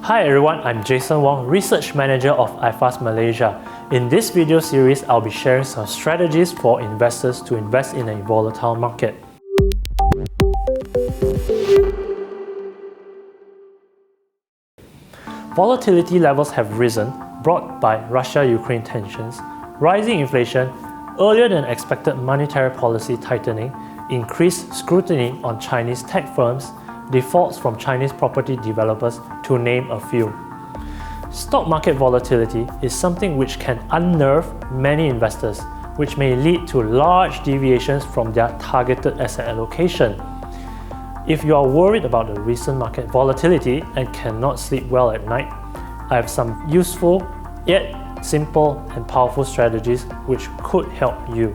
Hi everyone, I'm Jason Wong, Research Manager of IFAS Malaysia. In this video series, I'll be sharing some strategies for investors to invest in a volatile market. Volatility levels have risen, brought by Russia-Ukraine tensions, rising inflation, earlier than expected monetary policy tightening, increased scrutiny on Chinese tech firms, defaults from Chinese property developers, to name a few. Stock market volatility is something which can unnerve many investors, which may lead to large deviations from their targeted asset allocation. If you are worried about the recent market volatility and cannot sleep well at night, I have some useful yet simple and powerful strategies which could help you.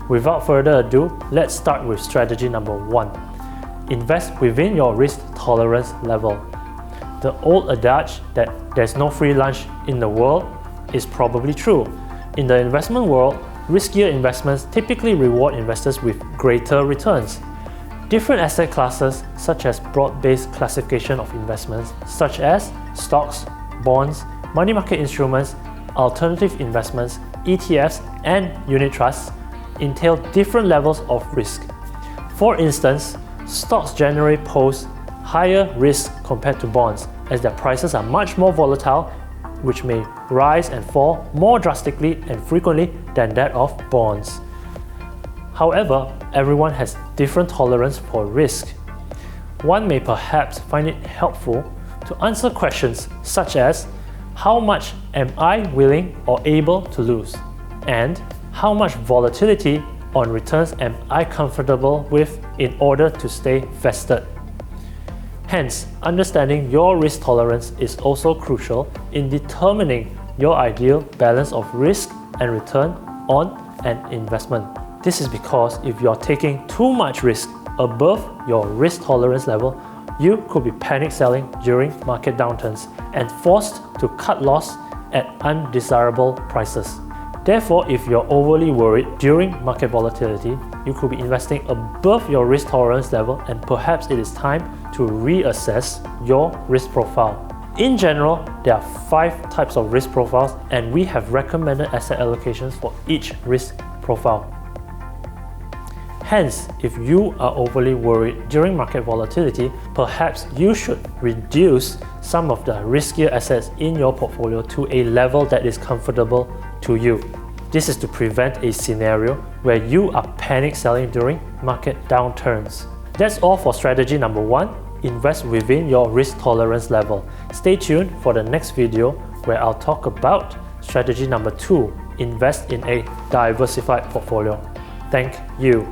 Without further ado, let's start with strategy number 1. Invest within your risk tolerance level. The old adage that there's no free lunch in the world is probably true. In the investment world, riskier investments typically reward investors with greater returns. Different asset classes, such as broad-based classification of investments, such as stocks, bonds, money market instruments, alternative investments, ETFs, and unit trusts, entail different levels of risk. For instance, stocks generally pose higher risk compared to bonds, as their prices are much more volatile, which may rise and fall more drastically and frequently than that of bonds. However, everyone has different tolerance for risk. One may perhaps find it helpful to answer questions such as, how much am I willing or able to lose? And how much volatility on returns am I comfortable with in order to stay vested? Hence, understanding your risk tolerance is also crucial in determining your ideal balance of risk and return on an investment. This is because if you are taking too much risk above your risk tolerance level, you could be panic selling during market downturns and forced to cut loss at undesirable prices. Therefore, if you're overly worried during market volatility, you could be investing above your risk tolerance level, and perhaps it is time to reassess your risk profile. In general, there are 5 types of risk profiles, and we have recommended asset allocations for each risk profile. Hence, if you are overly worried during market volatility, perhaps you should reduce some of the riskier assets in your portfolio to a level that is comfortable to you. This is to prevent a scenario where you are panic selling during market downturns. That's all for strategy number 1. Invest within your risk tolerance level. Stay tuned for the next video where I'll talk about strategy number 2. Invest in a diversified portfolio. Thank you.